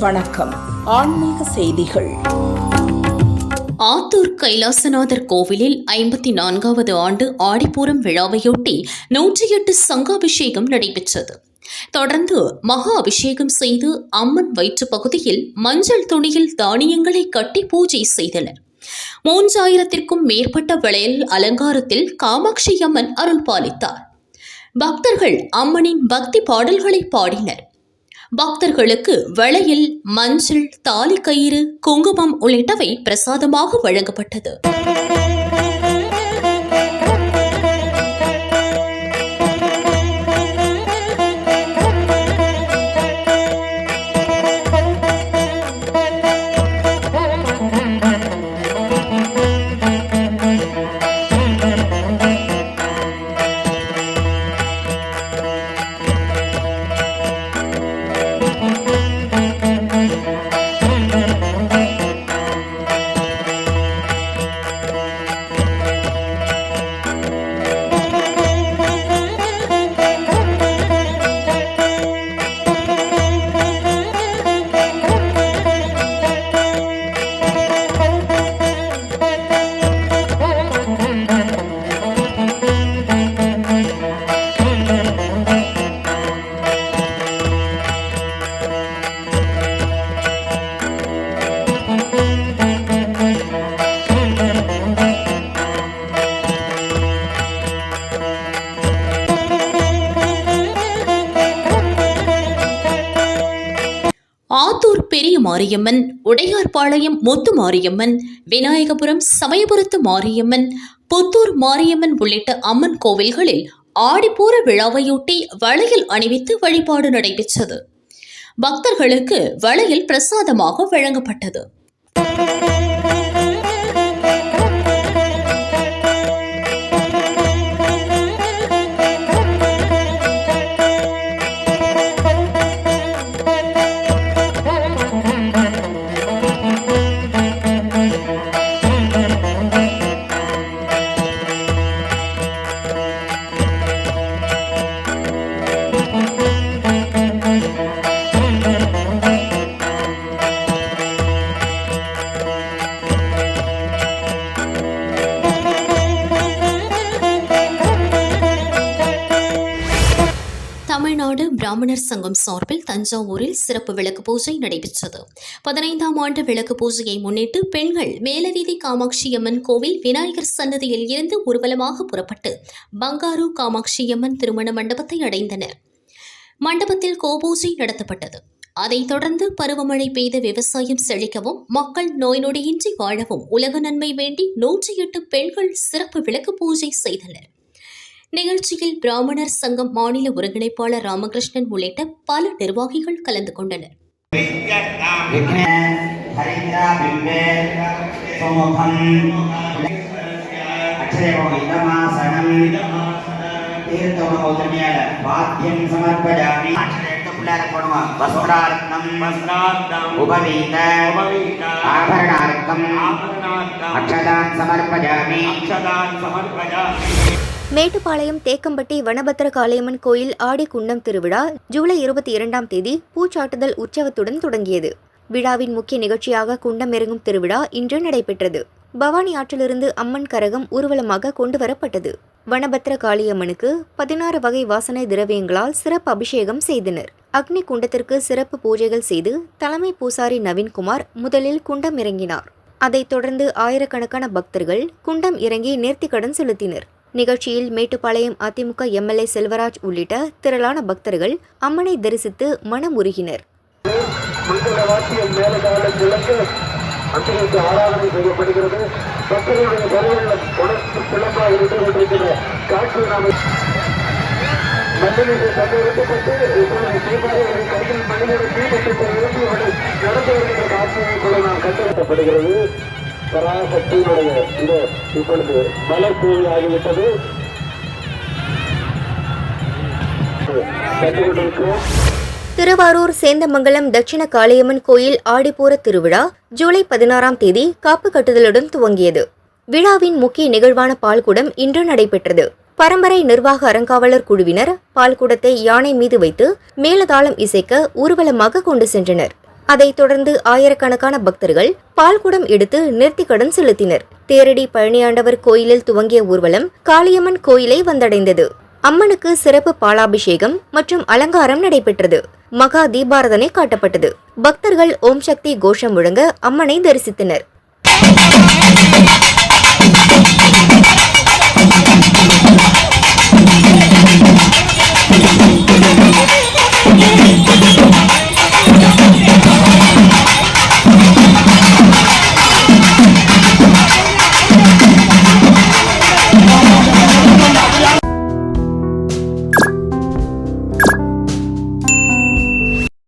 வணக்கம். ஆன்மீக செய்திகள். ஆத்தூர் கைலாசநாதர் கோவிலில் 54வது ஆண்டு ஆடிப்பூரம் விழாவையொட்டி 108 சங்காபிஷேகம் நடைபெற்றது. தொடர்ந்து மகா அபிஷேகம் செய்து அம்மன் வயிற்று பகுதியில் மஞ்சள் துணியில் தானியங்களை கட்டி பூஜை செய்தனர். 3000த்திற்கும் மேற்பட்ட வளையல் அலங்காரத்தில் காமாட்சி அம்மன் அருள் பாலித்தார். பக்தர்கள் அம்மனின் பக்தி பாடல்களை பாடினர். பக்தர்களுக்கு வளையல், மஞ்சள், தாலி கயிறு, குங்குமம் உள்ளிட்டவை பிரசாதமாக வழங்கப்பட்டது. ஆத்தூர் பெரிய மாரியம்மன், உடையார்பாளையம் முத்து மாரியம்மன், விநாயகபுரம் சமயபுரத்து மாரியம்மன், புத்தூர் மாரியம்மன் உள்ளிட்ட அம்மன் கோவில்களில் ஆடிப்பூர விழாவையொட்டி வளையல் அணிவித்து வழிபாடு நடைபெற்றது. பக்தர்களுக்கு வளையல் பிரசாதமாக வழங்கப்பட்டது. தமிழ்நாடு பிராமணர் சங்கம் சார்பில் தஞ்சாவூரில் சிறப்பு விளக்கு பூஜை நடைபெற்றது. 15ஆம் ஆண்டு விளக்கு பூஜையை முன்னிட்டு பெண்கள் மேலவீதி காமாட்சி அம்மன் கோவில் விநாயகர் சன்னதியில் இருந்து ஊர்வலமாக புறப்பட்டு பங்காரு காமாட்சி அம்மன் திருமண மண்டபத்தை அடைந்தனர். மண்டபத்தில் கோபூஜை நடத்தப்பட்டது. அதைத் தொடர்ந்து பருவமழை பெய்து விவசாயம் செழிக்கவும் மக்கள் நோய் நொடியின்றி வாழவும் உலக நன்மை வேண்டி 108 பெண்கள் சிறப்பு விளக்கு பூஜை செய்தனர். நிகழ்ச்சியில் பிராமணர் சங்கம் மாநில ஒருங்கிணைப்பாளர் ராமகிருஷ்ணன் உள்ளிட்ட பல நிர்வாகிகள் கலந்து கொண்டனர். மேட்டுப்பாளையம் தேக்கம்பட்டி வனபத்திர காளியம்மன் கோயில் ஆடி குண்டம் திருவிழா ஜூலை 22ஆம் தேதி பூச்சாட்டுதல் உற்சவத்துடன் தொடங்கியது. விழாவின் முக்கிய நிகழ்ச்சியாக குண்டம் இறங்கும் திருவிழா இன்று நடைபெற்றது. பவானி ஆற்றிலிருந்து அம்மன் கரகம் ஊர்வலமாக கொண்டு வரப்பட்டது. வனபத்திர காளியம்மனுக்கு 16 வகை வாசனை திரவியங்களால் சிறப்பு அபிஷேகம் செய்தனர். அக்னி குண்டத்திற்கு சிறப்பு பூஜைகள் செய்து தலைமை பூசாரி நவீன்குமார் முதலில் குண்டம் இறங்கினார். அதைத் தொடர்ந்து ஆயிரக்கணக்கான பக்தர்கள் குண்டம் இறங்கி நேர்த்திக்கடன் செலுத்தினர். நிகழ்ச்சியில் மேட்டுப்பாளையம் அதிமுக எம்எல்ஏ செல்வராஜ் உள்ளிட்ட திரளான பக்தர்கள் அம்மனை தரிசித்து மனம் உருகினர். பராசக்தியினுடைய இந்த இப்பொழுது மலர்கோவில் ஆகிவிட்டது. திருவாரூர் சேந்தமங்கலம் தட்சிண காளியம்மன் கோயில் ஆடிப்பூர திருவிழா ஜூலை 16ஆம் தேதி காப்பு கட்டுதலுடன் துவங்கியது. விழாவின் முக்கிய நிகழ்வான பால்குடம் இன்று நடைபெற்றது. பரம்பரை நிர்வாக அறங்காவலர் குழுவினர் பால்குடத்தை யானை மீது வைத்து மேலதாளம் இசைக்க ஊர்வலமாக கொண்டு சென்றனர். அதைத் தொடர்ந்து ஆயிரக்கணக்கான பக்தர்கள் பால்குடம் எடுத்து நேர்த்திக்கடன் செலுத்தினர். தேரடி பழனியாண்டவர் கோயிலில் துவங்கிய ஊர்வலம் காளியம்மன் கோயிலை வந்தடைந்தது. அம்மனுக்கு சிறப்பு பாலாபிஷேகம் மற்றும் அலங்காரம் நடைபெற்றது. மகா தீபாரதனை காட்டப்பட்டது. பக்தர்கள் ஓம் சக்தி கோஷம் முழங்க அம்மனை தரிசித்தனர்.